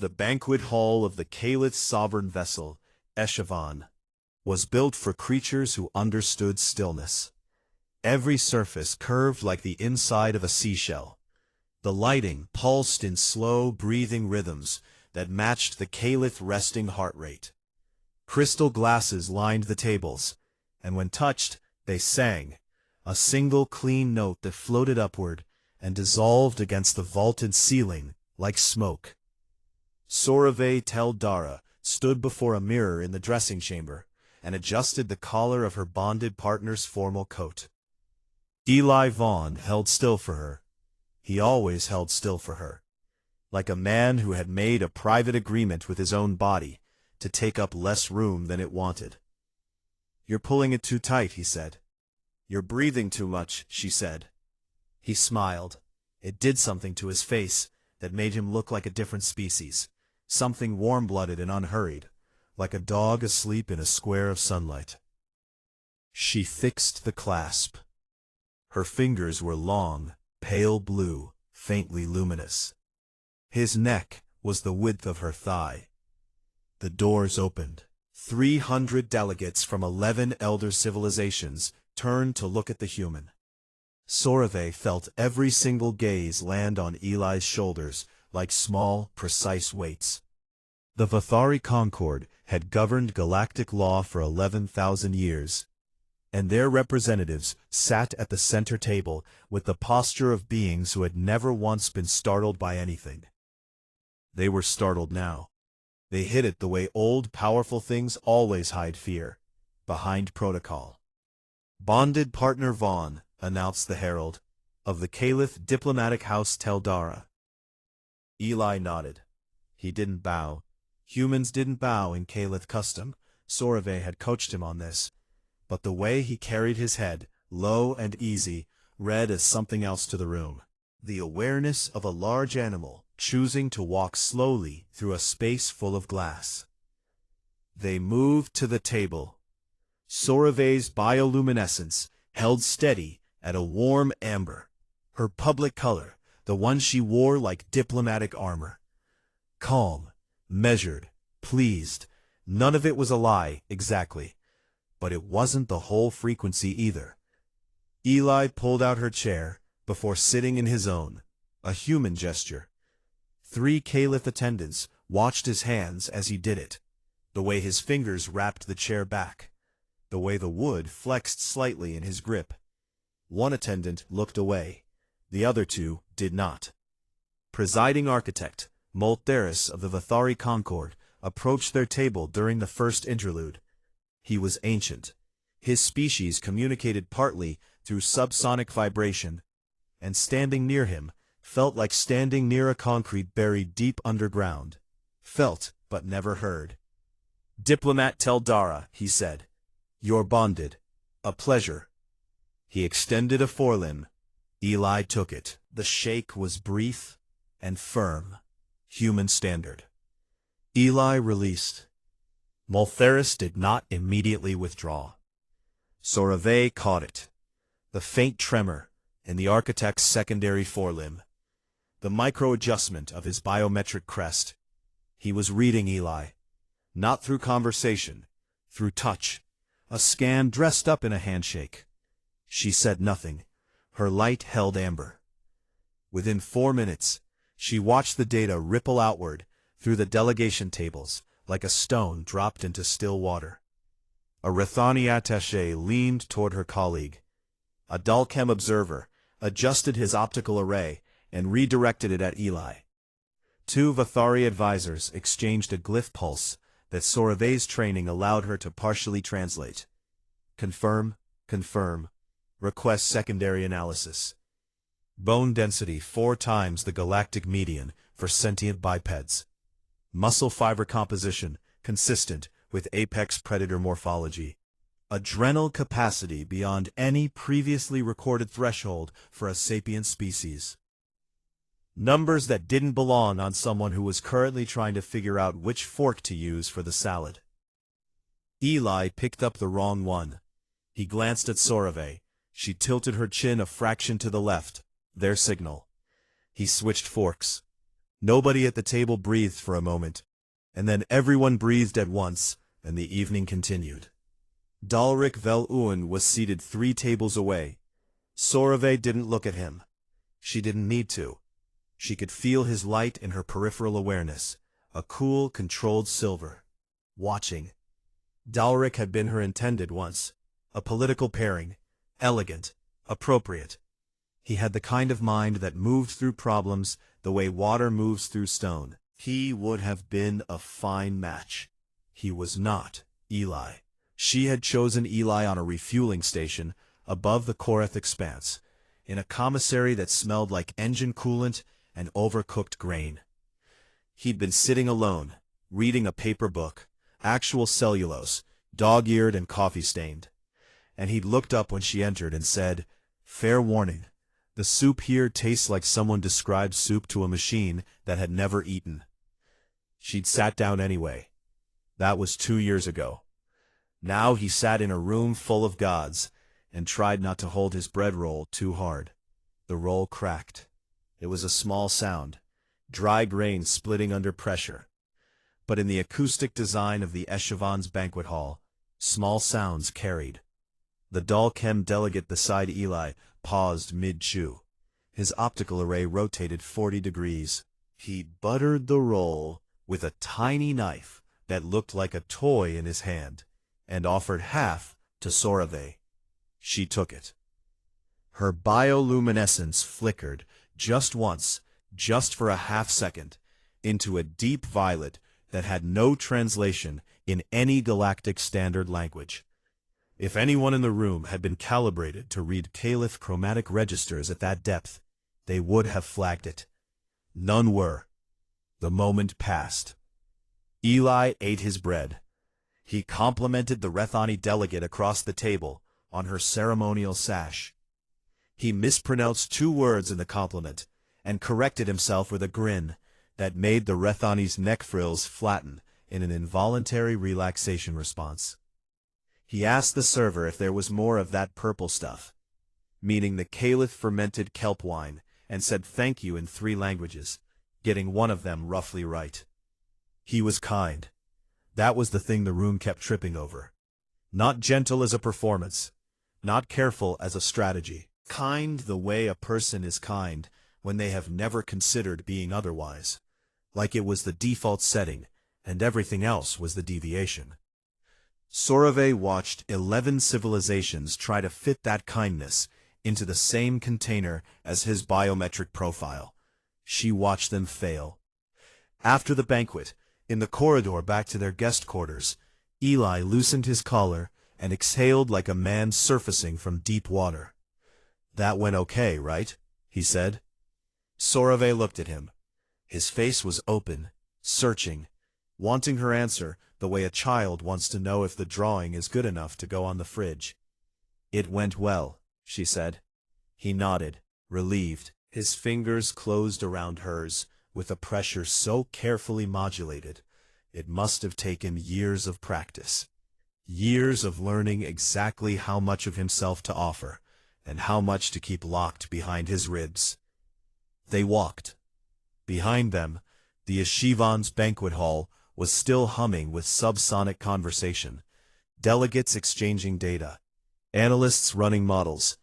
The banquet hall of the Calip's sovereign vessel, HFY, was built for creatures who understood stillness. Every surface curved like the inside of a seashell. The lighting pulsed in slow, breathing rhythms that matched the Calip's resting heart rate. Crystal glasses lined the tables, and when touched, they sang, a single clean note that floated upward and dissolved against the vaulted ceiling like smoke. Sci-Fi Dara stood before a mirror in the dressing chamber and adjusted the collar of her bonded partner's formal coat. Eli Vaughn held still for her. He always held still for her, like a man who had made a private agreement with his own body to take up less room than it wanted. "You're pulling it too tight," he said. "You're breathing too much," she said. He smiled. It did something to his face that made him look like a different species, something warm-blooded and unhurried, like a dog asleep in a square of sunlight. She fixed the clasp. Her fingers were long, pale blue, faintly luminous. His neck was the width of her thigh. The doors opened. 300 delegates from 11 elder civilizations turned to look at the human. Sci-Fi felt every single gaze land on Eli's shoulders like small, precise weights. The Vathari Concord had governed galactic law for 11,000 years, and their representatives sat at the center table with the posture of beings who had never once been startled by anything. They were startled now. They hid it the way old, powerful things always hide fear, behind protocol. "Bonded partner Vaughn," announced the herald, "of the Caliph Diplomatic House Teldara." Eli nodded. He didn't bow. Humans didn't bow in Caliph custom. Sci-Fi had coached him on this. But the way he carried his head, low and easy, read as something else to the room. The awareness of a large animal choosing to walk slowly through a space full of glass. They moved to the table. Sci-Fi's bioluminescence held steady at a warm amber, her public color, the one she wore like diplomatic armor. Calm, measured, pleased. None of it was a lie, exactly. But it wasn't the whole frequency either. Eli pulled out her chair before sitting in his own, a human gesture. 3 Caliph attendants watched his hands as he did it, the way his fingers wrapped the chair back, the way the wood flexed slightly in his grip. One attendant looked away. The other 2 did not. Presiding architect, Molteris of the Vathari Concord, approached their table during the first interlude. He was ancient. His species communicated partly through subsonic vibration, and standing near him felt like standing near a concrete buried deep underground. Felt, but never heard. "Diplomat Teldara," he said. "You're bonded. A pleasure." He extended a forelimb. Eli took it. The shake was brief and firm, human standard. Eli released. Molteris did not immediately withdraw. Sci-Fi caught it. The faint tremor in the architect's secondary forelimb. The micro-adjustment of his biometric crest. He was reading Eli. Not through conversation, through touch. A scan dressed up in a handshake. She said nothing. Her light held amber. Within 4 minutes, she watched the data ripple outward through the delegation tables like a stone dropped into still water. A Rathani attaché leaned toward her colleague. A Dalchem observer adjusted his optical array and redirected it at Eli. 2 Vathari advisors exchanged a glyph pulse that Sci-Fi's training allowed her to partially translate. Confirm, confirm. Request secondary analysis. Bone density 4 times the galactic median for sentient bipeds. Muscle fiber composition consistent with apex predator morphology. Adrenal capacity beyond any previously recorded threshold for a sapient species. Numbers that didn't belong on someone who was currently trying to figure out which fork to use for the salad. Eli picked up the wrong one. He glanced at Sci-Fi. She tilted her chin a fraction to the left. Their signal. He switched forks. Nobody at the table breathed for a moment, and then everyone breathed at once, and the evening continued. Dalrik Vel Uan was seated 3 tables away. Sorave didn't look at him. She didn't need to. She could feel his light in her peripheral awareness, a cool, controlled silver. Watching. Dalrik had been her intended once, a political pairing, elegant, appropriate. He had the kind of mind that moved through problems the way water moves through stone. He would have been a fine match. He was not Eli. She had chosen Eli on a refueling station above the Korath expanse, in a commissary that smelled like engine coolant and overcooked grain. He'd been sitting alone, reading a paper book, actual cellulose, dog-eared and coffee-stained. And he'd looked up when she entered and said, "Fair warning, the soup here tastes like someone described soup to a machine that had never eaten." She'd sat down anyway. That was 2 years ago. Now he sat in a room full of gods, and tried not to hold his bread roll too hard. The roll cracked. It was a small sound, dry grain splitting under pressure. But in the acoustic design of the Eshovan's banquet hall, small sounds carried. The Dalchem delegate beside Eli paused mid-chew. His optical array rotated 40 degrees. He buttered the roll with a tiny knife that looked like a toy in his hand, and offered half to Sorave. She took it. Her bioluminescence flickered just once, just for a half-second, into a deep violet that had no translation in any galactic standard language. If anyone in the room had been calibrated to read Caliph chromatic registers at that depth, they would have flagged it. None were. The moment passed. Eli ate his bread. He complimented the Rethani delegate across the table on her ceremonial sash. He mispronounced 2 words in the compliment, and corrected himself with a grin that made the Rethani's neck frills flatten in an involuntary relaxation response. He asked the server if there was more of that purple stuff, meaning the Caliph fermented kelp wine, and said thank you in 3 languages, getting one of them roughly right. He was kind. That was the thing the room kept tripping over. Not gentle as a performance, not careful as a strategy. Kind the way a person is kind when they have never considered being otherwise, like it was the default setting, and everything else was the deviation. Sorave watched 11 civilizations try to fit that kindness into the same container as his biometric profile. She watched them fail. After the banquet, in the corridor back to their guest quarters, Eli loosened his collar and exhaled like a man surfacing from deep water. "That went okay, right?" he said. Sorave looked at him. His face was open, searching, wanting her answer the way a child wants to know if the drawing is good enough to go on the fridge. "It went well," she said. He nodded, relieved. His fingers closed around hers with a pressure so carefully modulated, it must have taken years of practice. Years of learning exactly how much of himself to offer, and how much to keep locked behind his ribs. They walked. Behind them, the Eshovan's banquet hall was still humming with subsonic conversation, delegates exchanging data, analysts running models,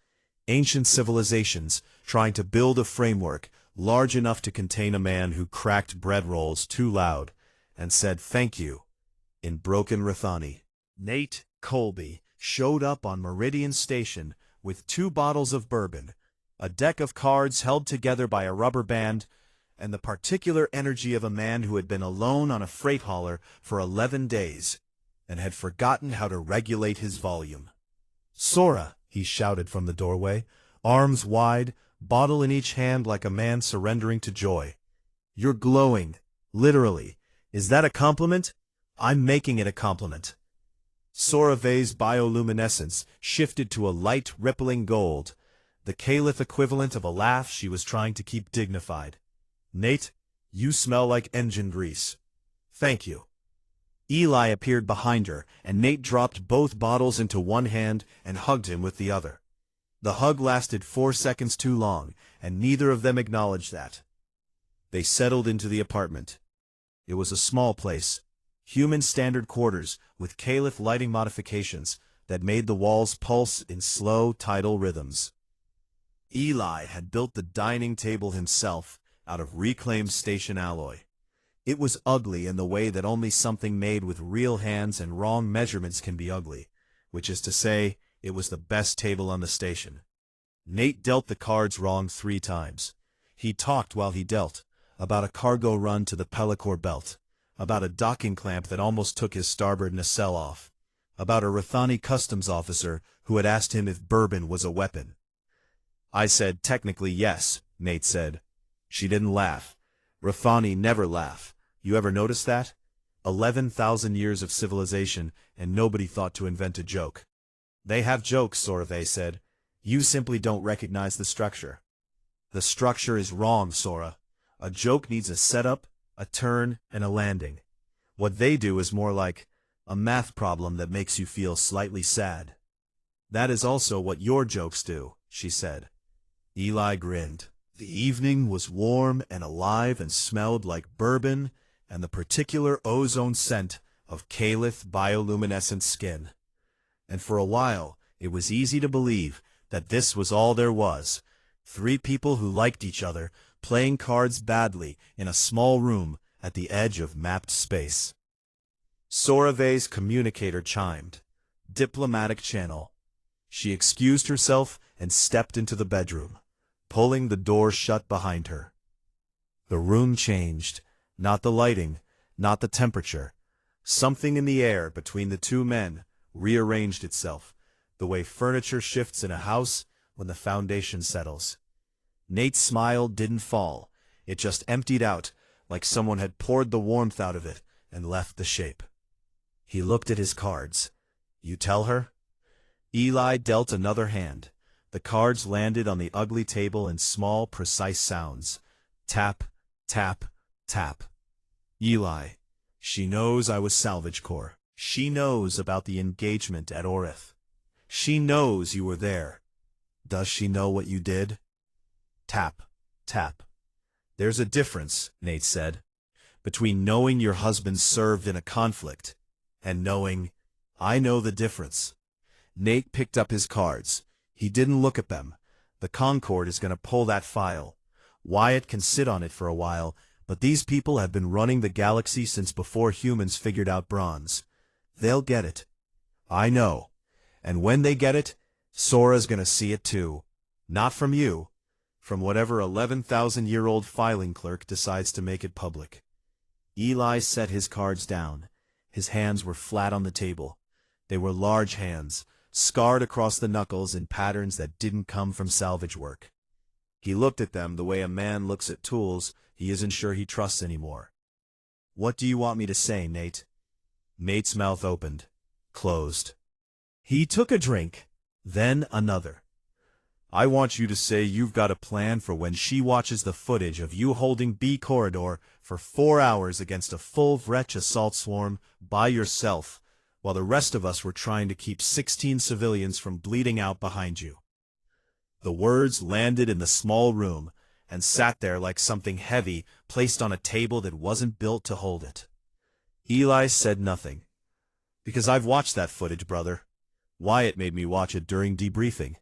ancient civilizations trying to build a framework large enough to contain a man who cracked bread rolls too loud and said thank you in broken Rethani. Nate Colby showed up on Meridian Station with 2 bottles of bourbon, a deck of cards held together by a rubber band, and the particular energy of a man who had been alone on a freight hauler for 11 days and had forgotten how to regulate his volume. "Sora," he shouted from the doorway, arms wide, bottle in each hand like a man surrendering to joy. "You're glowing, literally. Is that a compliment? I'm making it a compliment." Sorave's bioluminescence shifted to a light, rippling gold, the Caliph equivalent of a laugh she was trying to keep dignified. "Nate, you smell like engine grease." "Thank you." Eli appeared behind her, and Nate dropped both bottles into one hand and hugged him with the other. The hug lasted 4 seconds too long, and neither of them acknowledged that. They settled into the apartment. It was a small place, human standard quarters with Caliph lighting modifications that made the walls pulse in slow tidal rhythms. Eli had built the dining table himself out of reclaimed station alloy. It was ugly in the way that only something made with real hands and wrong measurements can be ugly, which is to say, it was the best table on the station. Nate dealt the cards wrong 3 times. He talked while he dealt, about a cargo run to the Pellicor belt, about a docking clamp that almost took his starboard nacelle off, about a Rathani customs officer who had asked him if bourbon was a weapon. I said, technically yes, Nate said. She didn't laugh. Rathani never laugh. You ever notice that? 11,000 years of civilization, and nobody thought to invent a joke. They have jokes, Sorave said. You simply don't recognize the structure. The structure is wrong, Sora. A joke needs a setup, a turn, and a landing. What they do is more like a math problem that makes you feel slightly sad. That is also what your jokes do, she said. Eli grinned. The evening was warm and alive and smelled like bourbon and the particular ozone scent of Caliph bioluminescent skin. And for a while, it was easy to believe that this was all there was. 3 people who liked each other, playing cards badly in a small room at the edge of mapped space. Sorave's communicator chimed. Diplomatic channel. She excused herself and stepped into the bedroom, pulling the door shut behind her. The room changed. Not the lighting, not the temperature. Something in the air between the 2 men rearranged itself, the way furniture shifts in a house when the foundation settles. Nate's smile didn't fall. It just emptied out, like someone had poured the warmth out of it and left the shape. He looked at his cards. You tell her? Eli dealt another hand. The cards landed on the ugly table in small, precise sounds. Tap, tap, tap. Eli. She knows I was Salvage Corps. She knows about the engagement at Orith. She knows you were there. Does she know what you did? Tap, tap. There's a difference, Nate said, between knowing your husband served in a conflict and knowing, I know the difference. Nate picked up his cards. He didn't look at them. The Concord is going to pull that file. Wyatt can sit on it for a while, but these people have been running the galaxy since before humans figured out bronze. They'll get it. I know. And when they get it, Sora's going to see it too. Not from you. From whatever 11,000-year-old filing clerk decides to make it public. Eli set his cards down. His hands were flat on the table. They were large hands, scarred across the knuckles in patterns that didn't come from salvage work. He looked at them the way a man looks at tools he isn't sure he trusts anymore. What do you want me to say, Nate? Nate's mouth opened, closed. He took a drink, then another. I want you to say you've got a plan for when she watches the footage of you holding B Corridor for 4 hours against a full Vrech assault swarm by yourself, while the rest of us were trying to keep 16 civilians from bleeding out behind you. The words landed in the small room and sat there like something heavy placed on a table that wasn't built to hold it. Eli said nothing. Because I've watched that footage, brother. Wyatt made me watch it during debriefing.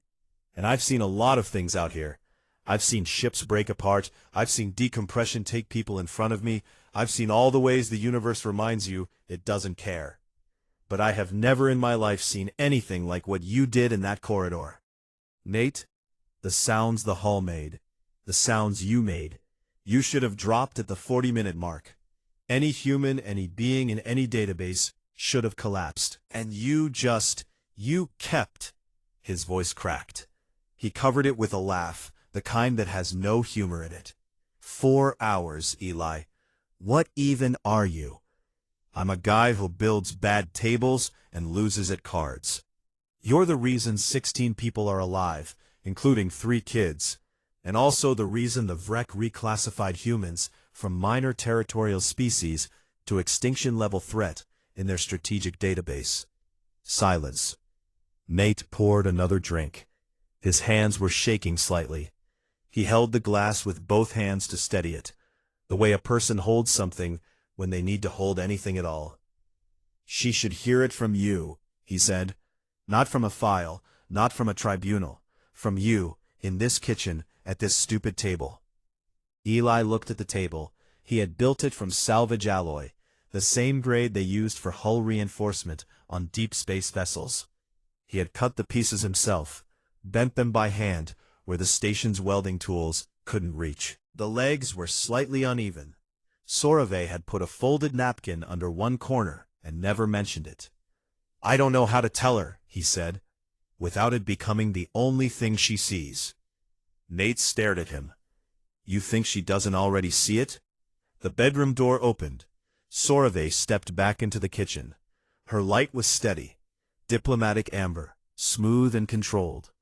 And I've seen a lot of things out here. I've seen ships break apart. I've seen decompression take people in front of me. I've seen all the ways the universe reminds you it doesn't care. But I have never in my life seen anything like what you did in that corridor. Nate, the sounds the hull made, the sounds you made, you should have dropped at the 40-minute mark. Any human, any being in any database should have collapsed. And you kept. His voice cracked. He covered it with a laugh, the kind that has no humor in it. 4 hours, Eli. What even are you? I'm a guy who builds bad tables and loses at cards. You're the reason 16 people are alive, including 3 kids, and also the reason the Vrek reclassified humans from minor territorial species to extinction-level threat in their strategic database. Silence. Nate poured another drink. His hands were shaking slightly. He held the glass with both hands to steady it. The way a person holds something when they need to hold anything at all. She should hear it from you, he said. Not from a file, not from a tribunal. From you, in this kitchen, at this stupid table. Eli looked at the table. He had built it from salvage alloy, the same grade they used for hull reinforcement on deep space vessels. He had cut the pieces himself, bent them by hand where the station's welding tools couldn't reach. The legs were slightly uneven. Sorovey had put a folded napkin under one corner and never mentioned it. I don't know how to tell her, he said, without it becoming the only thing she sees. Nate stared at him. You think she doesn't already see it? The bedroom door opened. Sorovey stepped back into the kitchen. Her light was steady, diplomatic amber, smooth and controlled.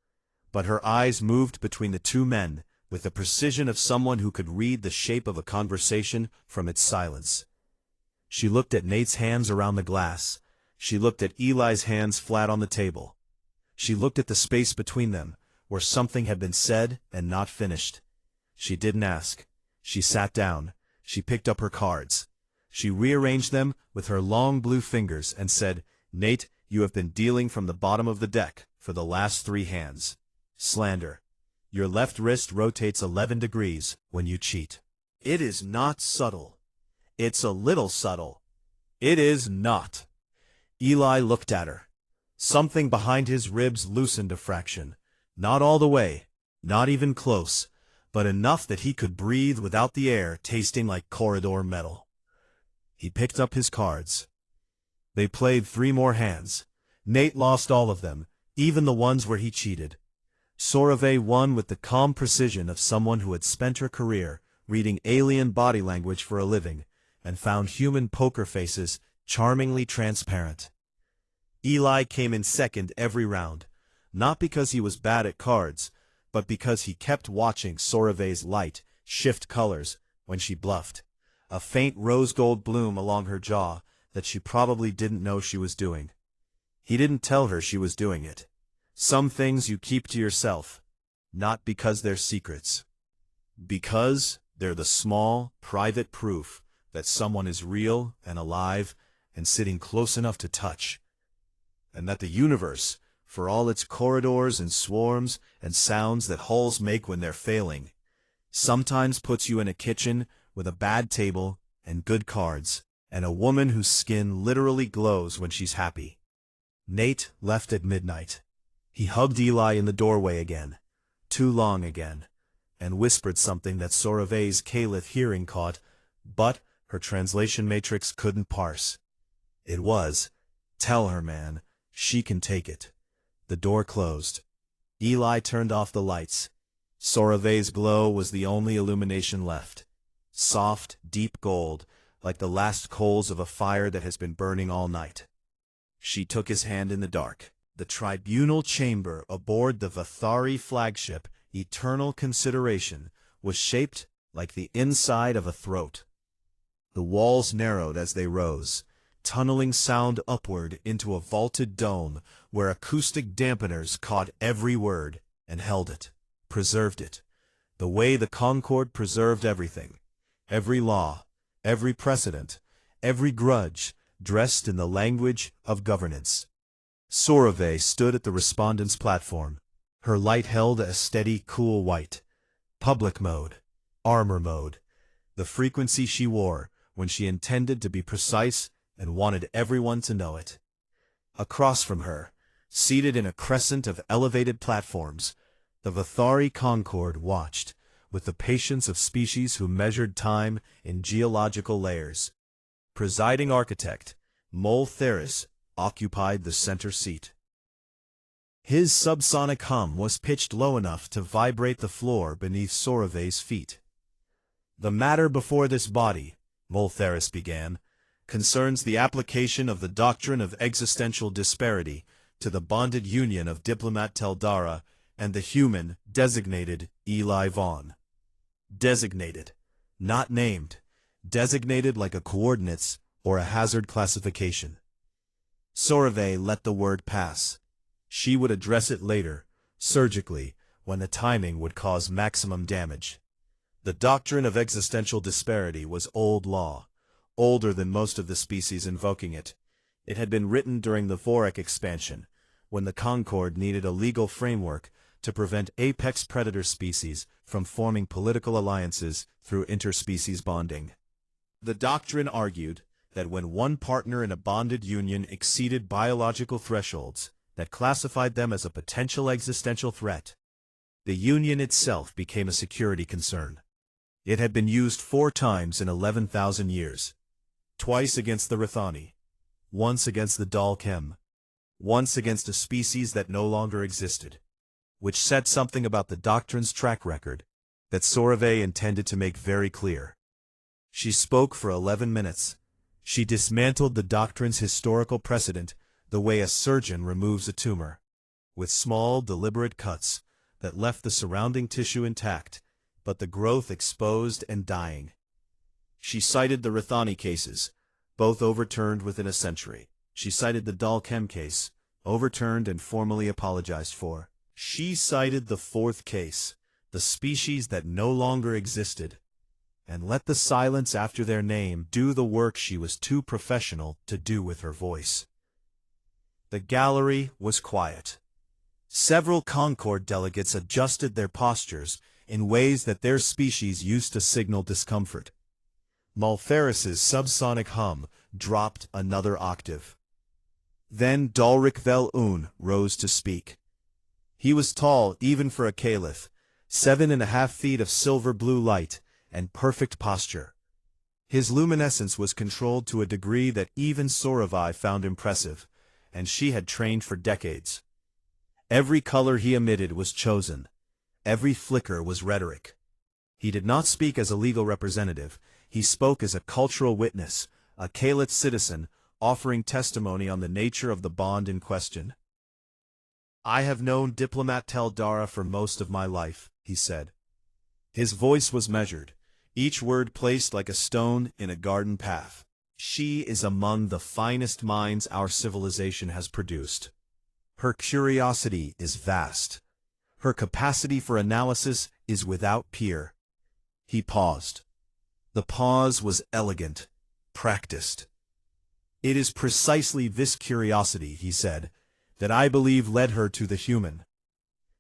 But her eyes moved between the two men with the precision of someone who could read the shape of a conversation from its silence. She looked at Nate's hands around the glass. She looked at Eli's hands flat on the table. She looked at the space between them, where something had been said and not finished. She didn't ask. She sat down. She picked up her cards. She rearranged them with her long blue fingers and said, Nate, you have been dealing from the bottom of the deck for the last 3 hands. Slander. Your left wrist rotates 11 degrees when you cheat. It is not subtle. It's a little subtle. It is not. Eli looked at her. Something behind his ribs loosened a fraction. Not all the way, not even close, but enough that he could breathe without the air tasting like corridor metal. He picked up his cards. They played 3 more hands. Nate lost all of them, even the ones where he cheated. Sorovey won with the calm precision of someone who had spent her career reading alien body language for a living and found human poker faces charmingly transparent. Eli came in second every round, not because he was bad at cards, but because he kept watching Sorovey's light shift colors when she bluffed, a faint rose-gold bloom along her jaw that she probably didn't know she was doing. He didn't tell her she was doing it. Some things you keep to yourself, not because they're secrets. Because they're the small, private proof that someone is real and alive and sitting close enough to touch. And that the universe, for all its corridors and swarms and sounds that hulls make when they're failing, sometimes puts you in a kitchen with a bad table and good cards, and a woman whose skin literally glows when she's happy. Nate left at midnight. He hugged Eli in the doorway again, too long again, and whispered something that Sorovey's Caliph hearing caught, but her translation matrix couldn't parse. It was, tell her, man, she can take it. The door closed. Eli turned off the lights. Sorovey's glow was the only illumination left. Soft, deep gold, like the last coals of a fire that has been burning all night. She took his hand in the dark. The tribunal chamber aboard the Vathari flagship, Eternal Consideration, was shaped like the inside of a throat. The walls narrowed as they rose, tunneling sound upward into a vaulted dome where acoustic dampeners caught every word and held it, preserved it, the way the Concord preserved everything, every law, every precedent, every grudge, dressed in the language of governance. Sorovey stood at the respondent's platform. Her light held a steady, cool white. Public mode. Armor mode. The frequency she wore when she intended to be precise and wanted everyone to know it. Across from her, seated in a crescent of elevated platforms, the Vathari Concord watched, with the patience of species who measured time in geological layers. Presiding architect, Mol Theris, occupied the center seat. His subsonic hum was pitched low enough to vibrate the floor beneath Sorovey's feet. The matter before this body, Mol Theris began, concerns the application of the doctrine of existential disparity to the bonded union of diplomat Teldara and the human designated Eli Vaughn. Designated, not named, designated like a coordinates or a hazard classification. Sorovey let the word pass. She would address it later, surgically, when the timing would cause maximum damage. The doctrine of existential disparity was old law, older than most of the species invoking it. It had been written during the Vorik expansion, when the Concord needed a legal framework to prevent apex predator species from forming political alliances through interspecies bonding. The doctrine argued that when one partner in a bonded union exceeded biological thresholds that classified them as a potential existential threat, the union itself became a security concern. It had been used 4 times in 11,000 years. Twice against the Rithani, once against the Dalkem, once against a species that no longer existed, which said something about the doctrine's track record that Sorave intended to make very clear. She spoke for 11 minutes. She dismantled the doctrine's historical precedent the way a surgeon removes a tumor, with small, deliberate cuts that left the surrounding tissue intact, but the growth exposed and dying. She cited the Rithani cases, both overturned within a century. She cited the Dalkem case, overturned and formally apologized for. She cited the 4th case, the species that no longer existed, and let the silence after their name do the work she was too professional to do with her voice. The gallery was quiet. Several Concord delegates adjusted their postures in ways that their species used to signal discomfort. Malferris's subsonic hum dropped another octave. Then Dalrik Vel Un rose to speak. He was tall even for a Caliph, 7.5 feet of silver-blue light and perfect posture. His luminescence was controlled to a degree that even Soravai found impressive, and she had trained for decades. Every color he emitted was chosen. Every flicker was rhetoric. He did not speak as a legal representative. He spoke as a cultural witness, a Kalit citizen, offering testimony on the nature of the bond in question. "I have known Diplomat Teldara for most of my life," he said. His voice was measured, each word placed like a stone in a garden path. "She is among the finest minds our civilization has produced. Her curiosity is vast. Her capacity for analysis is without peer." He paused. The pause was elegant, practiced. "It is precisely this curiosity," he said, "that I believe led her to the human."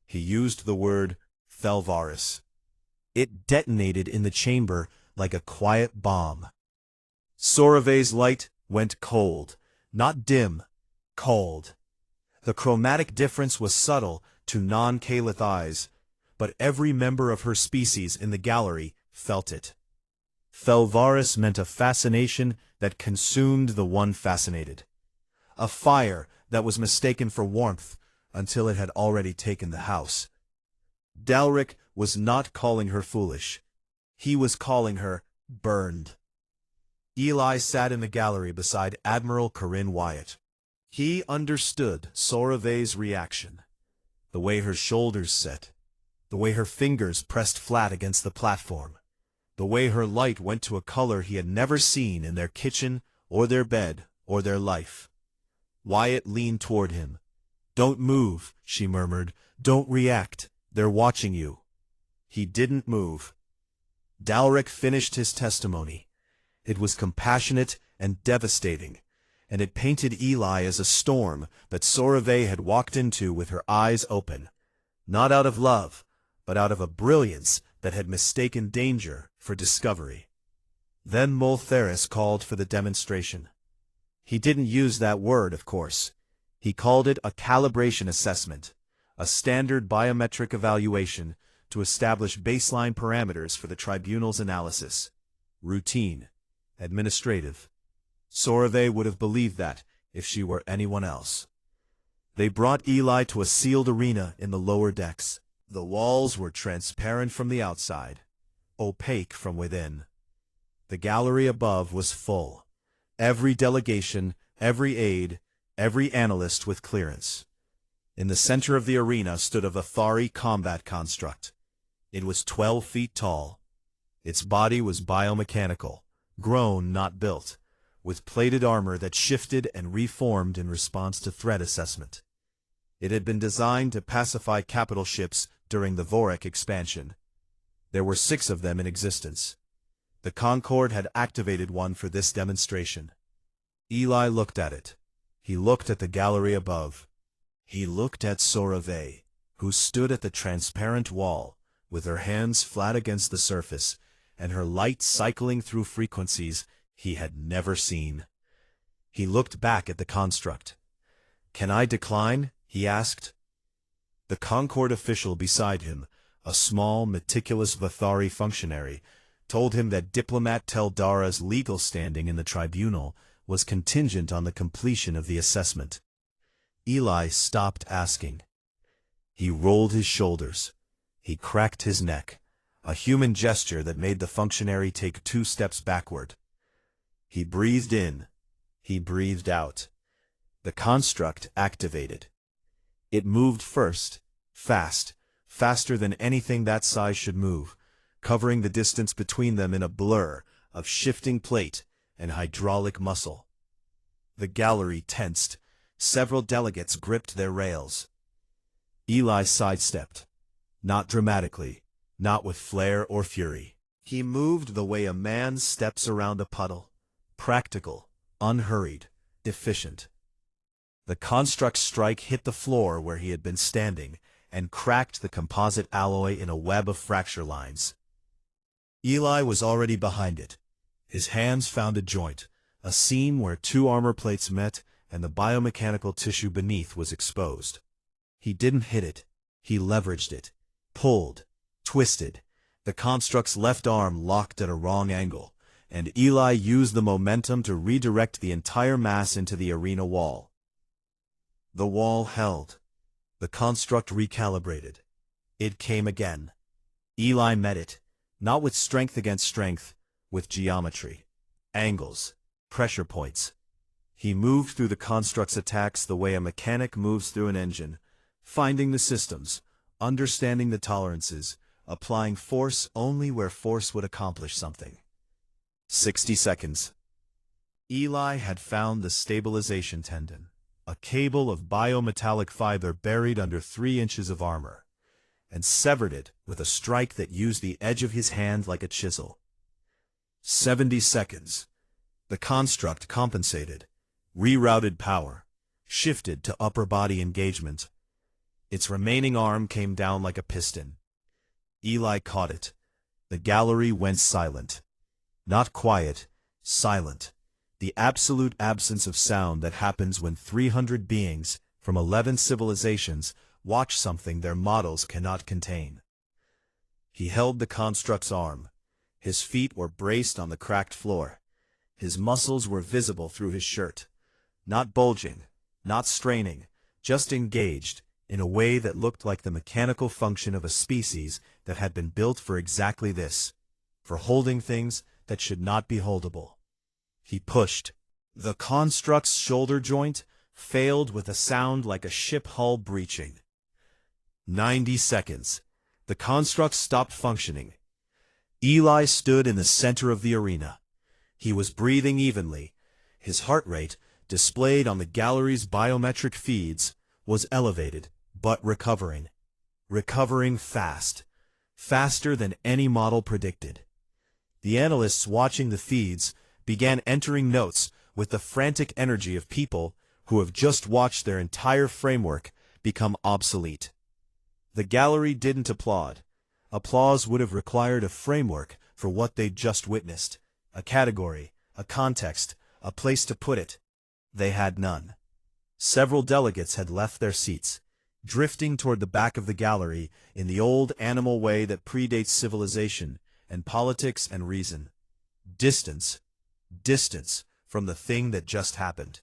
He used the word Thelvaris. It detonated in the chamber like a quiet bomb. Sorave's light went cold, not dim, cold. The chromatic difference was subtle to non-Calith eyes, but every member of her species in the gallery felt it. Thelvaris meant a fascination that consumed the one fascinated. A fire that was mistaken for warmth until it had already taken the house. Dalrik was not calling her foolish. He was calling her burned. Eli sat in the gallery beside Admiral Corinne Wyatt. He understood Sorave's reaction. The way her shoulders set, the way her fingers pressed flat against the platform, the way her light went to a color he had never seen in their kitchen or their bed or their life. Wyatt leaned toward him. "Don't move," she murmured. "Don't react. They're watching you." He didn't move. Dalrik finished his testimony. It was compassionate and devastating, and it painted Eli as a storm that Sorave had walked into with her eyes open, not out of love, but out of a brilliance that had mistaken danger for discovery. Then Moltheris called for the demonstration. He didn't use that word, of course. He called it a calibration assessment, a standard biometric evaluation to establish baseline parameters for the tribunal's analysis. Routine, administrative. Sorave would have believed that if she were anyone else. They brought Eli to a sealed arena in the lower decks. The walls were transparent from the outside, opaque from within. The gallery above was full. Every delegation, every aide, every analyst with clearance. In the center of the arena stood a Vathari combat construct. It was 12 feet tall. Its body was biomechanical, grown, not built, with plated armor that shifted and reformed in response to threat assessment. It had been designed to pacify capital ships during the Vorik expansion. There were 6 of them in existence. The Concorde had activated one for this demonstration. Eli looked at it. He looked at the gallery above. He looked at Sorave, who stood at the transparent wall, with her hands flat against the surface, and her light cycling through frequencies he had never seen. He looked back at the construct. "Can I decline?" he asked. The Concorde official beside him, a small, meticulous Vathari functionary, told him that Diplomat Teldara's legal standing in the tribunal was contingent on the completion of the assessment. Eli stopped asking. He rolled his shoulders. He cracked his neck, a human gesture that made the functionary take 2 steps backward. He breathed in. He breathed out. The construct activated. It moved first, fast, faster than anything that size should move, covering the distance between them in a blur of shifting plate and hydraulic muscle. The gallery tensed. Several delegates gripped their rails. Eli sidestepped. Not dramatically, not with flair or fury. He moved the way a man steps around a puddle. Practical, unhurried, efficient. The construct's strike hit the floor where he had been standing and cracked the composite alloy in a web of fracture lines. Eli was already behind it. His hands found a joint, a seam where 2 armor plates met and the biomechanical tissue beneath was exposed. He didn't hit it. He leveraged it, pulled, twisted. The construct's left arm locked at a wrong angle, and Eli used the momentum to redirect the entire mass into the arena wall. The wall held. The construct recalibrated. It came again. Eli met it, not with strength against strength, with geometry, angles, pressure points. He moved through the construct's attacks the way a mechanic moves through an engine, finding the systems, understanding the tolerances, applying force only where force would accomplish something. 60 seconds. Eli had found the stabilization tendon, a cable of biometallic fiber buried under 3 inches of armor, and severed it with a strike that used the edge of his hand like a chisel. 70 seconds. The construct compensated, rerouted power, shifted to upper body engagement. Its remaining arm came down like a piston. Eli caught it. The gallery went silent. Not quiet, silent. The absolute absence of sound that happens when 300 beings from 11 civilizations watch something their models cannot contain. He held the construct's arm. His feet were braced on the cracked floor. His muscles were visible through his shirt. Not bulging, not straining, just engaged, in a way that looked like the mechanical function of a species that had been built for exactly this, for holding things that should not be holdable. He pushed. The construct's shoulder joint failed with a sound like a ship hull breaching. 90 seconds. The construct stopped functioning. Eli stood in the center of the arena. He was breathing evenly. His heart rate, displayed on the gallery's biometric feeds, was elevated, but recovering. Recovering fast. Faster than any model predicted. The analysts watching the feeds began entering notes with the frantic energy of people who have just watched their entire framework become obsolete. The gallery didn't applaud. Applause would have required a framework for what they'd just witnessed, a category, a context, a place to put it. They had none. Several delegates had left their seats, drifting toward the back of the gallery in the old animal way that predates civilization and politics and reason. Distance from the thing that just happened.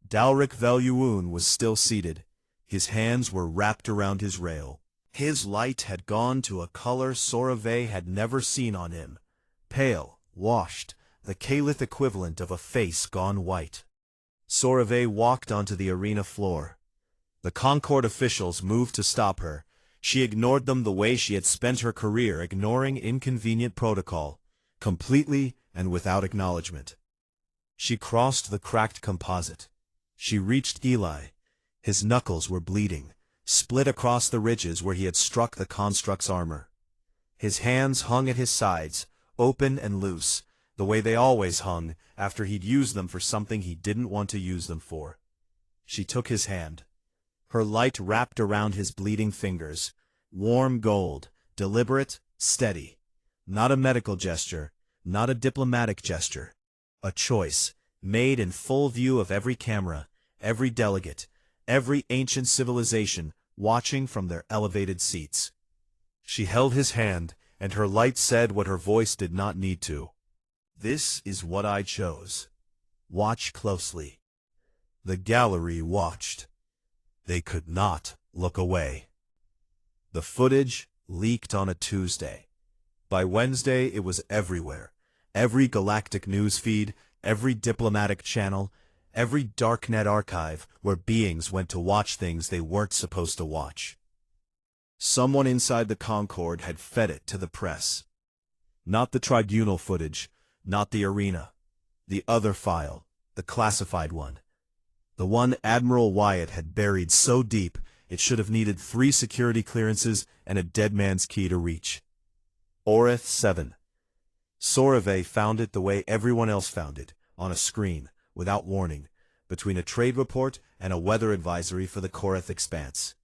Dalric Veluun was still seated. His hands were wrapped around his rail. His light had gone to a color Sorave had never seen on him. Pale, washed, the Calith equivalent of a face gone white. Sorave walked onto the arena floor. The Concorde officials moved to stop her. She ignored them the way she had spent her career ignoring inconvenient protocol, completely and without acknowledgement. She crossed the cracked composite. She reached Eli. His knuckles were bleeding, split across the ridges where he had struck the construct's armor. His hands hung at his sides, open and loose, the way they always hung after he'd used them for something he didn't want to use them for. She took his hand. Her light wrapped around his bleeding fingers. Warm gold, deliberate, steady. Not a medical gesture, not a diplomatic gesture. A choice, made in full view of every camera, every delegate, every ancient civilization watching from their elevated seats. She held his hand, and her light said what her voice did not need to. This is what I chose. Watch closely. The gallery watched. They could not look away. The footage leaked on a Tuesday. By Wednesday, it was everywhere. Every galactic news feed, every diplomatic channel, every darknet archive where beings went to watch things they weren't supposed to watch. Someone inside the Concorde had fed it to the press. Not the tribunal footage, not the arena. The other file, the classified one. The one Admiral Wyatt had buried so deep it should have needed 3 security clearances and a dead man's key to reach. Oreth 7. Sorave found it the way everyone else found it, on a screen, without warning, between a trade report and a weather advisory for the Koreth expanse.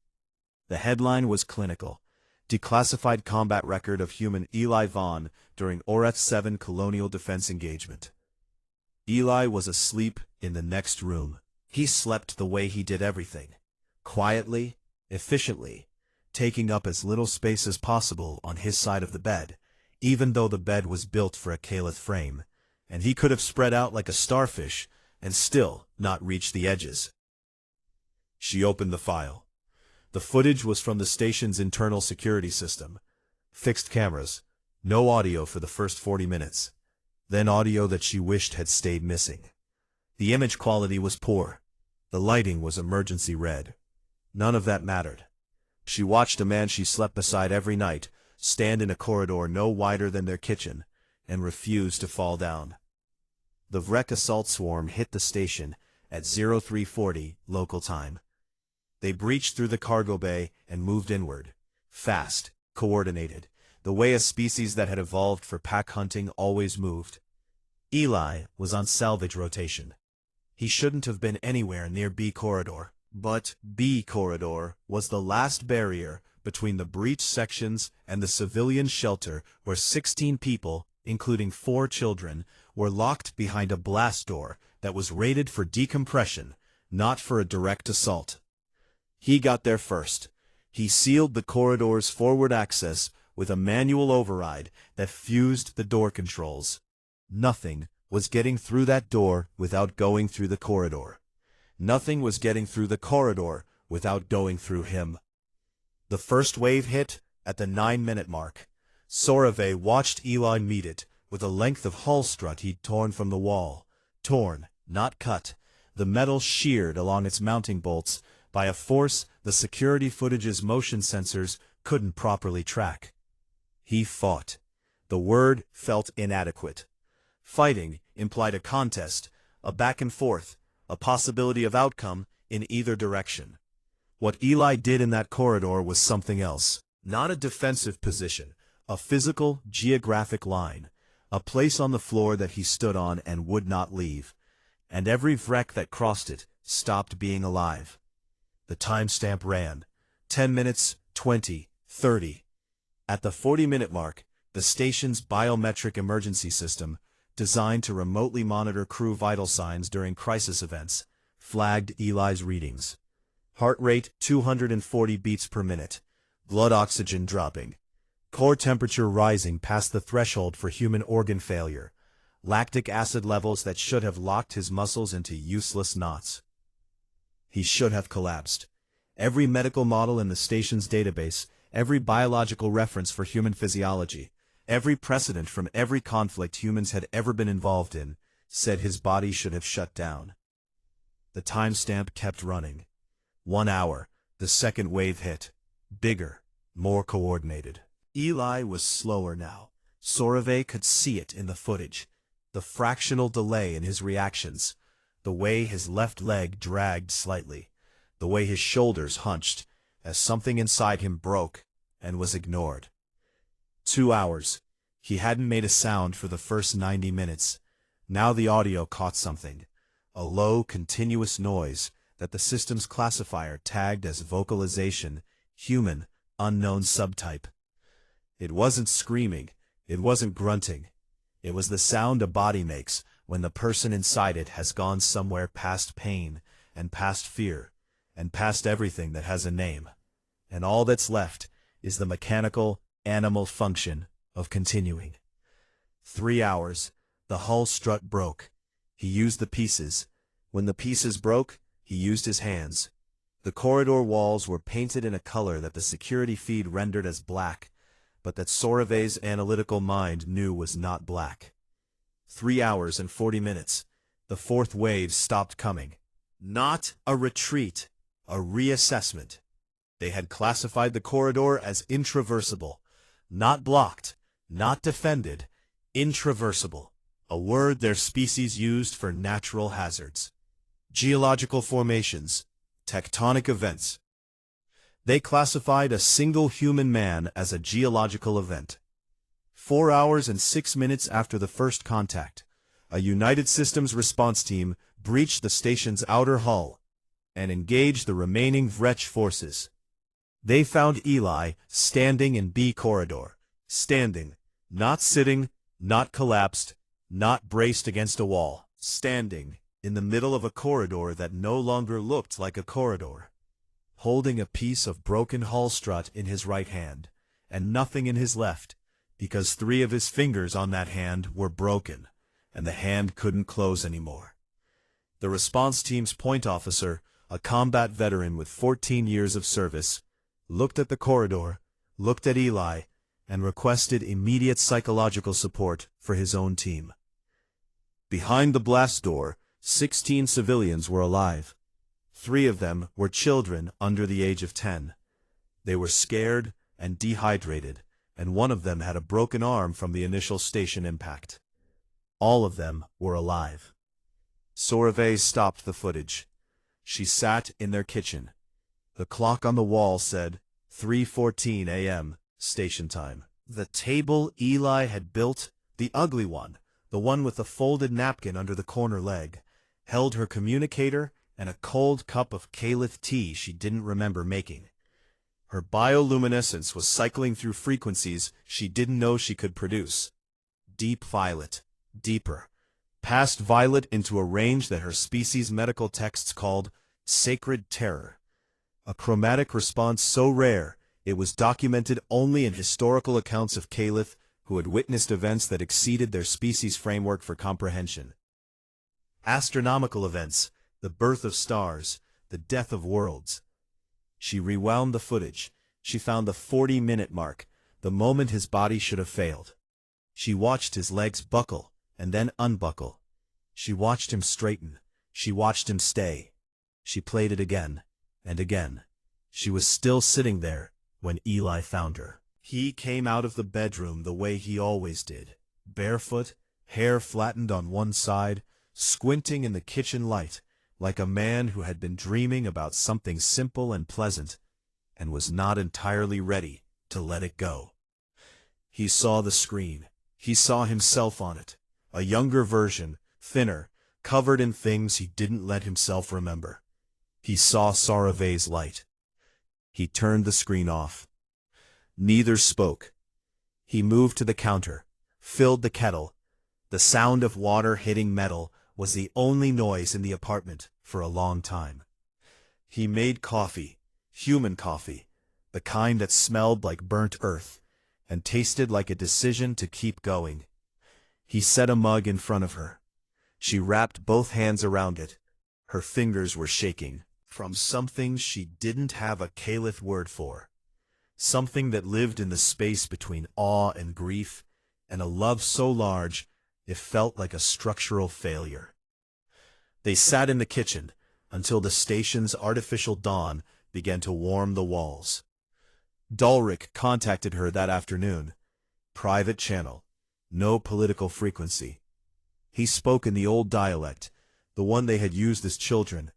The headline was clinical. Declassified combat record of human Eli Vaughn during Oreth 7 colonial defense engagement. Eli was asleep in the next room. He slept the way he did everything. Quietly, efficiently, taking up as little space as possible on his side of the bed, even though the bed was built for a Caliph frame, and he could have spread out like a starfish and still not reach the edges. She opened the file. The footage was from the station's internal security system. Fixed cameras, no audio for the first 40 minutes, then audio that she wished had stayed missing. The image quality was poor. The lighting was emergency red. None of that mattered. She watched a man she slept beside every night stand in a corridor no wider than their kitchen and refuse to fall down. The Vrek assault swarm hit the station at 0340 local time. They breached through the cargo bay and moved inward, fast, coordinated, the way a species that had evolved for pack hunting always moved. Eli was on salvage rotation. He shouldn't have been anywhere near B Corridor, but B Corridor was the last barrier between the breach sections and the civilian shelter where 16 people, including 4 children, were locked behind a blast door that was rated for decompression, not for a direct assault. He got there first. He sealed the corridor's forward access with a manual override that fused the door controls. Nothing was getting through that door without going through the corridor. Nothing was getting through the corridor without going through him. The first wave hit at the 9-minute mark. Sorave watched Eli meet it with a length of hull strut he'd torn from the wall. Torn, not cut. The metal sheared along its mounting bolts by a force the security footage's motion sensors couldn't properly track. He fought. The word felt inadequate. Fighting implied a contest, a back and forth, a possibility of outcome in either direction. What Eli did in that corridor was something else. Not a defensive position, a physical, geographic line, a place on the floor that he stood on and would not leave. And every Vrek that crossed it stopped being alive. The timestamp ran. 10 minutes, 20, 30. At the 40-minute mark, the station's biometric emergency system, designed to remotely monitor crew vital signs during crisis events, flagged Eli's readings. Heart rate 240 beats per minute. Blood oxygen dropping. Core temperature rising past the threshold for human organ failure. Lactic acid levels that should have locked his muscles into useless knots. He should have collapsed. Every medical model in the station's database, every biological reference for human physiology, every precedent from every conflict humans had ever been involved in, said his body should have shut down. The timestamp kept running. 1 hour, the second wave hit. Bigger, more coordinated. Eli was slower now. Sorave could see it in the footage. The fractional delay in his reactions. The way his left leg dragged slightly. The way his shoulders hunched as something inside him broke and was ignored. 2 hours. He hadn't made a sound for the first 90 minutes. Now the audio caught something. A low, continuous noise that the system's classifier tagged as vocalization, human, unknown subtype. It wasn't screaming. It wasn't grunting. It was the sound a body makes when the person inside it has gone somewhere past pain, and past fear, and past everything that has a name. And all that's left is the mechanical, animal function of continuing. 3 hours. The hull strut broke. He used the pieces. When the pieces broke, he used his hands. The corridor walls were painted in a color that the security feed rendered as black, but that Sorovey's analytical mind knew was not black. 3 hours and 40 minutes. The fourth wave stopped coming. Not a retreat, a reassessment. They had classified the corridor as intraversible. Not blocked, not defended, intraversible. A word their species used for natural hazards. Geological formations, tectonic events. They classified a single human man as a geological event. 4 hours and 6 minutes after the first contact, a United Systems response team breached the station's outer hull and engaged the remaining Vrech forces. They found Eli standing in B corridor, standing, not sitting, not collapsed, not braced against a wall, standing in the middle of a corridor that no longer looked like a corridor, holding a piece of broken hull strut in his right hand, and nothing in his left, because 3 of his fingers on that hand were broken, and the hand couldn't close anymore. The response team's point officer, a combat veteran with 14 years of service, looked at the corridor, looked at Eli, and requested immediate psychological support for his own team. Behind the blast door, 16 civilians were alive. 3 of them were children under the age of 10. They were scared and dehydrated, and one of them had a broken arm from the initial station impact. All of them were alive. Sorovey stopped the footage. She sat in their kitchen. The clock on the wall said 3:14 a.m. station time. The table Eli had built, the ugly one, the one with the folded napkin under the corner leg, held her communicator and a cold cup of Caliph tea she didn't remember making. Her bioluminescence was cycling through frequencies she didn't know she could produce. Deep violet, deeper, past violet into a range that her species' medical texts called sacred terror. A chromatic response so rare it was documented only in historical accounts of Caliph who had witnessed events that exceeded their species' framework for comprehension. Astronomical events, the birth of stars, the death of worlds. She rewound the footage. She found the 40-minute mark, the moment his body should have failed. She watched his legs buckle and then unbuckle. She watched him straighten. She watched him stay. She played it again and again. She was still sitting there when Eli found her. He came out of the bedroom the way he always did, barefoot, hair flattened on one side, squinting in the kitchen light, like a man who had been dreaming about something simple and pleasant, and was not entirely ready to let it go. He saw the screen. He saw himself on it, a younger version, thinner, covered in things he didn't let himself remember. He saw Sorovey's light. He turned the screen off. Neither spoke. He moved to the counter, filled the kettle. The sound of water hitting metal was the only noise in the apartment for a long time. He made coffee, human coffee, the kind that smelled like burnt earth and tasted like a decision to keep going. He set a mug in front of her. She wrapped both hands around it. Her fingers were shaking from something she didn't have a Caliph word for. Something that lived in the space between awe and grief, and a love so large it felt like a structural failure. They sat in the kitchen until the station's artificial dawn began to warm the walls. Dulrich contacted her that afternoon. Private channel. No political frequency. He spoke in the old dialect, the one they had used as children,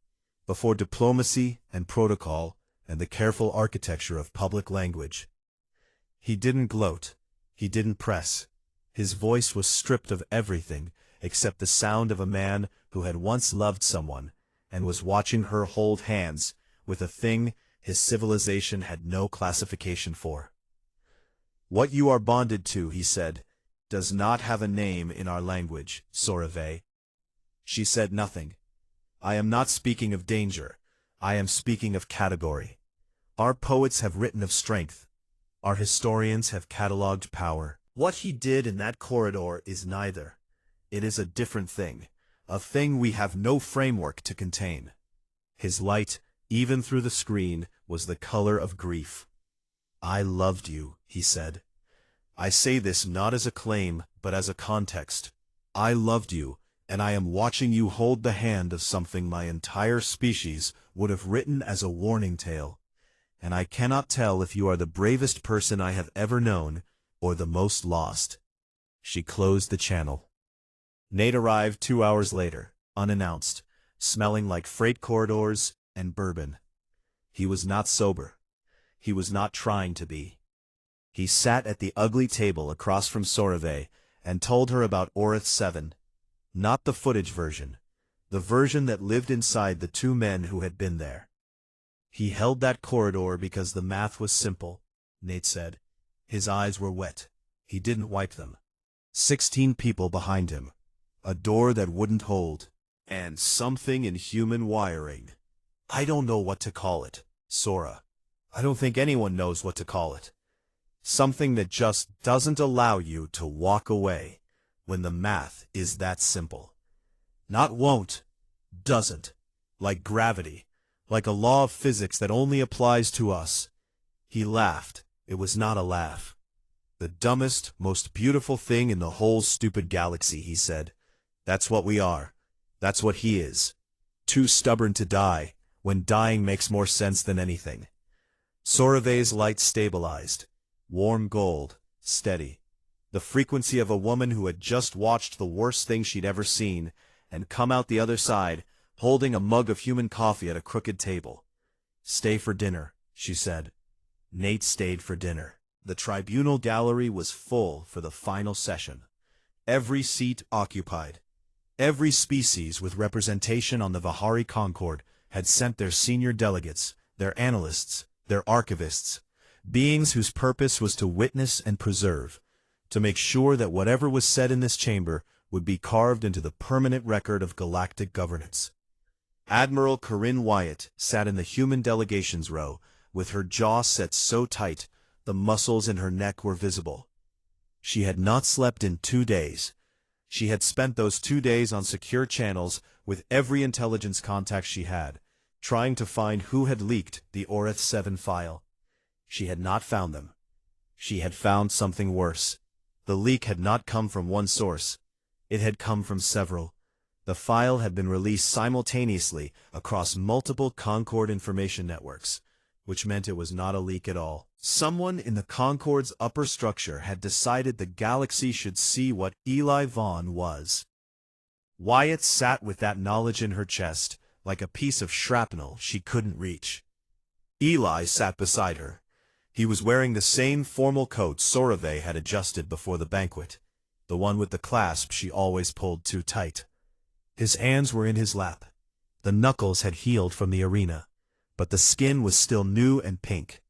before diplomacy and protocol and the careful architecture of public language. He didn't gloat. He didn't press. His voice was stripped of everything except the sound of a man who had once loved someone and was watching her hold hands with a thing his civilization had no classification for. "What you are bonded to," he said, "does not have a name in our language, Sorave." She said nothing. "I am not speaking of danger. I am speaking of category. Our poets have written of strength. Our historians have catalogued power. What he did in that corridor is neither. It is a different thing, a thing we have no framework to contain." His light, even through the screen, was the color of grief. "I loved you," he said. "I say this not as a claim, but as a context. I loved you, and I am watching you hold the hand of something my entire species would have written as a warning tale. And I cannot tell if you are the bravest person I have ever known, or the most lost." She closed the channel. Nate arrived 2 hours later, unannounced, smelling like freight corridors and bourbon. He was not sober. He was not trying to be. He sat at the ugly table across from Sorave and told her about Orith 7. Not the footage version. The version that lived inside the two men who had been there. "He held that corridor because the math was simple," Nate said. His eyes were wet. He didn't wipe them. 16 people behind him. A door that wouldn't hold. And something in human wiring. I don't know what to call it, Sora. I don't think anyone knows what to call it. Something that just doesn't allow you to walk away when the math is that simple. Not won't, doesn't. Like gravity. Like a law of physics that only applies to us. He laughed. It was not a laugh. "The dumbest, most beautiful thing in the whole stupid galaxy," he said. "That's what we are. That's what he is. Too stubborn to die, when dying makes more sense than anything." Sorave's light stabilized. Warm gold, steady. The frequency of a woman who had just watched the worst thing she'd ever seen, and come out the other side, holding a mug of human coffee at a crooked table. "Stay for dinner," she said. Nate stayed for dinner. The tribunal gallery was full for the final session. Every seat occupied. Every species with representation on the Vihari Concord had sent their senior delegates, their analysts, their archivists, beings whose purpose was to witness and preserve, to make sure that whatever was said in this chamber would be carved into the permanent record of galactic governance. Admiral Corinne Wyatt sat in the human delegations row, with her jaw set so tight the muscles in her neck were visible. She had not slept in 2 days. She had spent those 2 days on secure channels with every intelligence contact she had, trying to find who had leaked the Orith 7 file. She had not found them. She had found something worse. The leak had not come from one source. It had come from several. The file had been released simultaneously across multiple Concord information networks, which meant it was not a leak at all. Someone in the Concord's upper structure had decided the galaxy should see what Eli Vaughn was. Wyatt sat with that knowledge in her chest, like a piece of shrapnel she couldn't reach. Eli sat beside her. He was wearing the same formal coat Sorave had adjusted before the banquet, the one with the clasp she always pulled too tight. His hands were in his lap. The knuckles had healed from the arena, but the skin was still new and pink,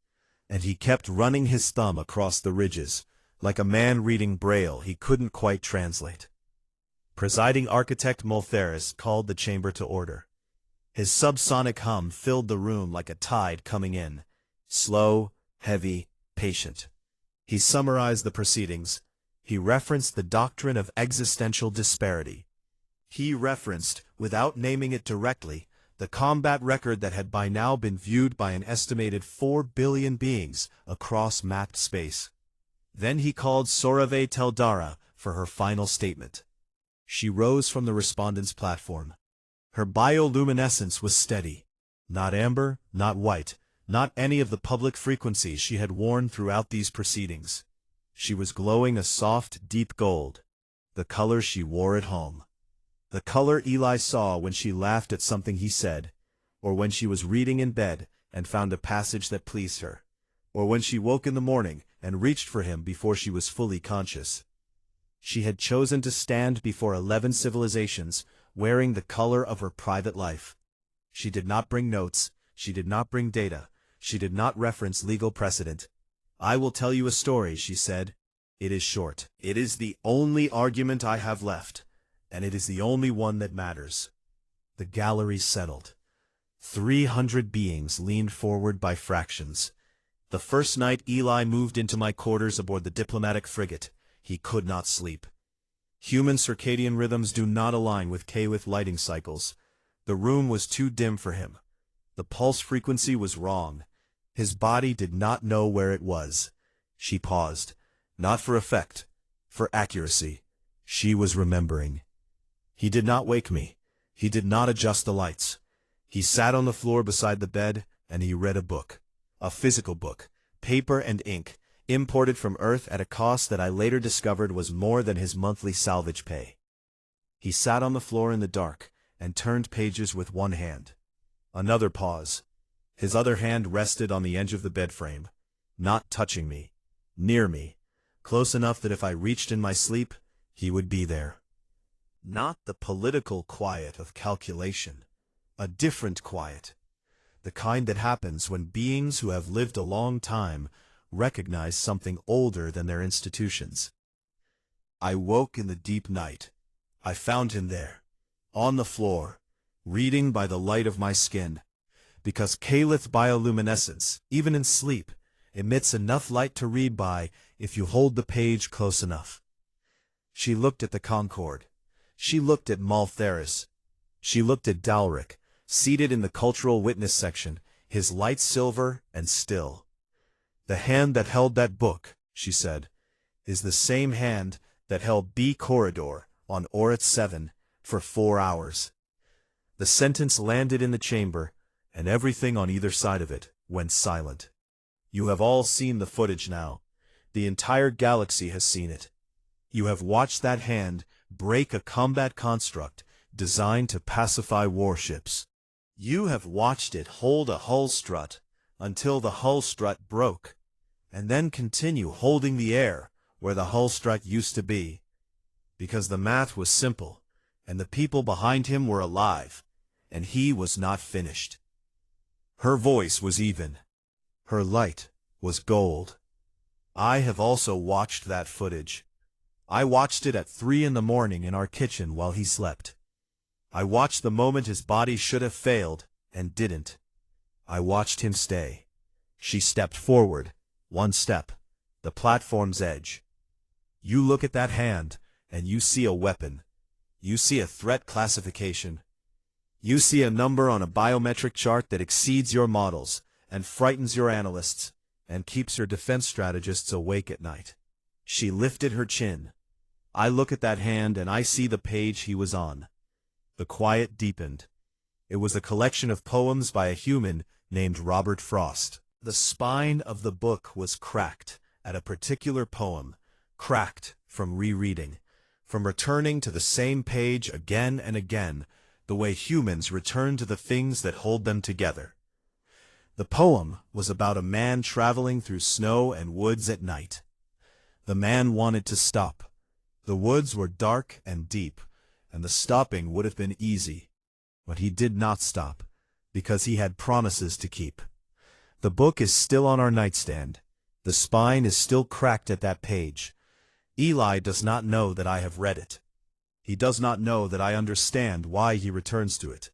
and he kept running his thumb across the ridges, like a man reading Braille he couldn't quite translate. Presiding Architect Multheris called the chamber to order. His subsonic hum filled the room like a tide coming in, slow, heavy, patient. He summarized the proceedings. He referenced the doctrine of existential disparity. He referenced, without naming it directly, the combat record that had by now been viewed by an estimated 4 billion beings across mapped space. Then he called Sorave Teldara for her final statement. She rose from the respondent's platform. Her bioluminescence was steady. Not amber, not white, not any of the public frequencies she had worn throughout these proceedings. She was glowing a soft, deep gold, the color she wore at home. The color Eli saw when she laughed at something he said, or when she was reading in bed and found a passage that pleased her, or when she woke in the morning and reached for him before she was fully conscious. She had chosen to stand before 11 civilizations, wearing the color of her private life. She did not bring notes, she did not bring data, she did not reference legal precedent. "I will tell you a story," she said. "It is short. It is the only argument I have left, and it is the only one that matters." The gallery settled. 300 beings leaned forward by fractions. The first night Eli moved into my quarters aboard the diplomatic frigate, he could not sleep. Human circadian rhythms do not align with Kalith lighting cycles. The room was too dim for him. The pulse frequency was wrong. His body did not know where it was. She paused. Not for effect, for accuracy. She was remembering. He did not wake me. He did not adjust the lights. He sat on the floor beside the bed, and he read a book. A physical book, paper and ink, imported from Earth at a cost that I later discovered was more than his monthly salvage pay. He sat on the floor in the dark, and turned pages with one hand. Another pause. His other hand rested on the edge of the bed frame, not touching me, near me, close enough that if I reached in my sleep, he would be there. Not the political quiet of calculation, a different quiet, the kind that happens when beings who have lived a long time recognize something older than their institutions. I woke in the deep night. I found him there, on the floor, reading by the light of my skin, because Kalith bioluminescence, even in sleep, emits enough light to read by if you hold the page close enough. She looked at the Concord. She looked at Maltheris. She looked at Dalric, seated in the cultural witness section, his light silver and still. "The hand that held that book," she said, "is the same hand that held B Corridor on Orit 7 for 4 hours." The sentence landed in the chamber, and everything on either side of it went silent. You have all seen the footage now. The entire galaxy has seen it. You have watched that hand break a combat construct designed to pacify warships. You have watched it hold a hull strut until the hull strut broke, and then continue holding the air where the hull strut used to be, because the math was simple, and the people behind him were alive, and he was not finished. Her voice was even. Her light was gold. I have also watched that footage. I watched it at 3 in the morning in our kitchen while he slept. I watched the moment his body should have failed, and didn't. I watched him stay. She stepped forward, 1 step, the platform's edge. You look at that hand, and you see a weapon. You see a threat classification. You see a number on a biometric chart that exceeds your models, and frightens your analysts, and keeps your defense strategists awake at night. She lifted her chin. I look at that hand, and I see the page he was on. The quiet deepened. It was a collection of poems by a human named Robert Frost. The spine of the book was cracked at a particular poem, cracked from rereading, from returning to the same page again and again, the way humans return to the things that hold them together. The poem was about a man traveling through snow and woods at night. The man wanted to stop. The woods were dark and deep, and the stopping would have been easy. But he did not stop, because he had promises to keep. The book is still on our nightstand. The spine is still cracked at that page. Eli does not know that I have read it. He does not know that I understand why he returns to it.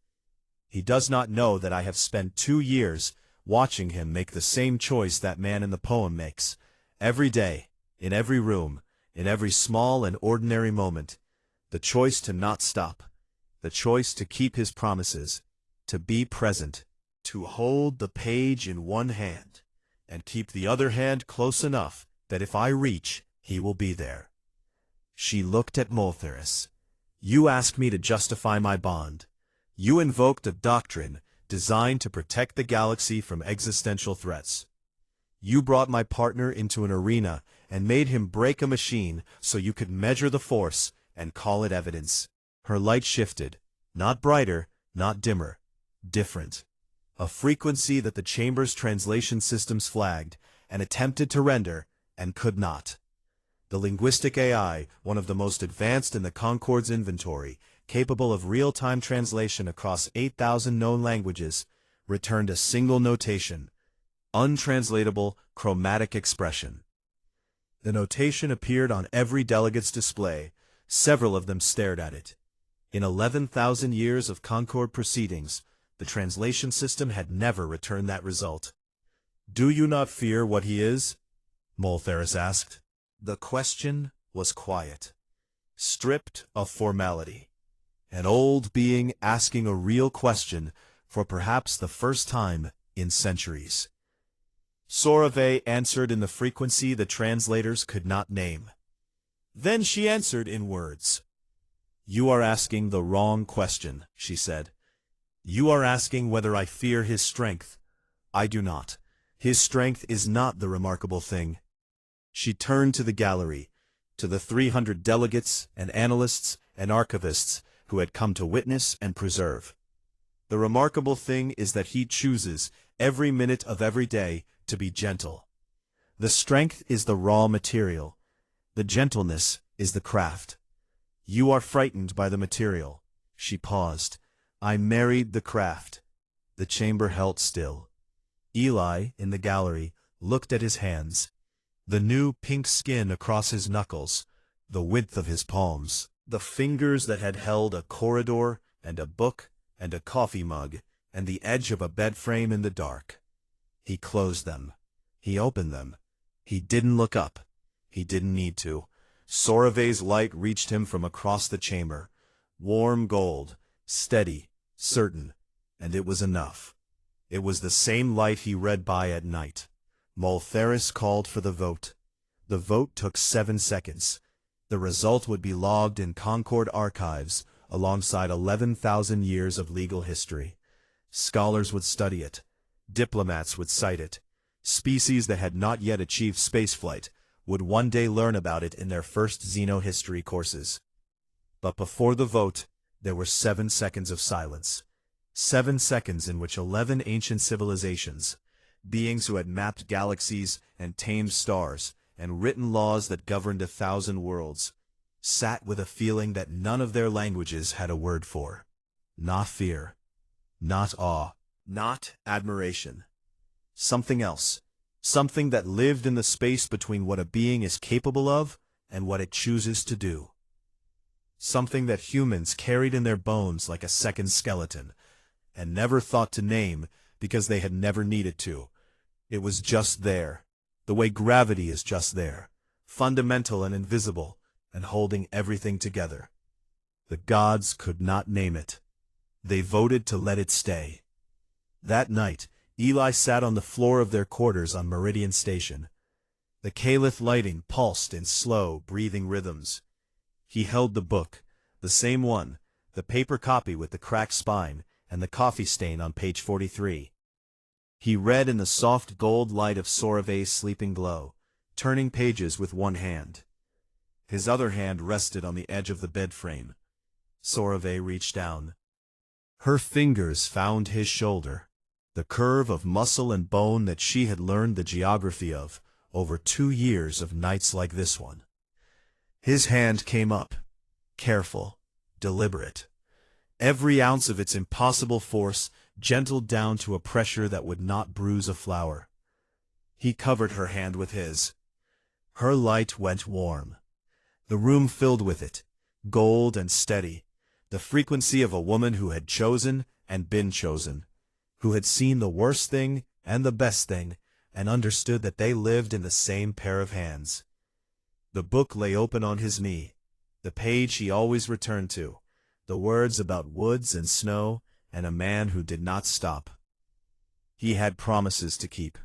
He does not know that I have spent 2 years watching him make the same choice that man in the poem makes, every day, in every room, in every small and ordinary moment, the choice to not stop, the choice to keep his promises, to be present, to hold the page in one hand, and keep the other hand close enough that if I reach, he will be there. She looked at Moltheris. You asked me to justify my bond. You invoked a doctrine designed to protect the galaxy from existential threats. You brought my partner into an arena and made him break a machine so you could measure the force and call it evidence. Her light shifted, not brighter, not dimmer, different. A frequency that the chamber's translation systems flagged and attempted to render, and could not. The linguistic AI, one of the most advanced in the Concord's inventory, capable of real-time translation across 8,000 known languages, returned a single notation: untranslatable chromatic expression. The notation appeared on every delegate's display. Several of them stared at it. In 11,000 years of Concord proceedings, the translation system had never returned that result. "Do you not fear what he is?" Moltheris asked. The question was quiet, stripped of formality. An old being asking a real question for perhaps the first time in centuries. Sorave answered in the frequency the translators could not name. Then she answered in words. "You are asking the wrong question," she said. "You are asking whether I fear his strength. I do not. His strength is not the remarkable thing." She turned to the gallery, to the 300 delegates and analysts and archivists who had come to witness and preserve. "The remarkable thing is that he chooses, every minute of every day, to be gentle. The strength is the raw material. The gentleness is the craft. You are frightened by the material." She paused. "I married the craft." The chamber held still. Eli, in the gallery, looked at his hands. The new pink skin across his knuckles, the width of his palms, the fingers that had held a corridor and a book and a coffee mug and the edge of a bed frame in the dark. He closed them. He opened them. He didn't look up. He didn't need to. Sorave's light reached him from across the chamber. Warm gold, steady, certain, and it was enough. It was the same light he read by at night. Moltheris called for the vote. The vote took 7 seconds. The result would be logged in Concord archives alongside 11,000 years of legal history. Scholars would study it. Diplomats would cite it. Species that had not yet achieved spaceflight would one day learn about it in their first xenohistory courses. But before the vote, there were 7 seconds of silence. 7 seconds in which 11 ancient civilizations, beings who had mapped galaxies and tamed stars and written laws that governed 1,000 worlds, sat with a feeling that none of their languages had a word for. Not fear, not awe, not admiration. Something else. Something that lived in the space between what a being is capable of and what it chooses to do. Something that humans carried in their bones like a second skeleton, and never thought to name because they had never needed to. It was just there, the way gravity is just there, fundamental and invisible, and holding everything together. The gods could not name it. They voted to let it stay. That night, Eli sat on the floor of their quarters on Meridian Station. The Caliph lighting pulsed in slow, breathing rhythms. He held the book, the same one, the paper copy with the cracked spine and the coffee stain on page 43. He read in the soft gold light of Sorave's sleeping glow, turning pages with one hand. His other hand rested on the edge of the bed frame. Sorave reached down. Her fingers found his shoulder, the curve of muscle and bone that she had learned the geography of over 2 years of nights like this one. His hand came up, careful, deliberate. Every ounce of its impossible force gentled down to a pressure that would not bruise a flower. He covered her hand with his. Her light went warm. The room filled with it, gold and steady, the frequency of a woman who had chosen and been chosen, who had seen the worst thing and the best thing, and understood that they lived in the same pair of hands. The book lay open on his knee, the page he always returned to, the words about woods and snow, and a man who did not stop. He had promises to keep.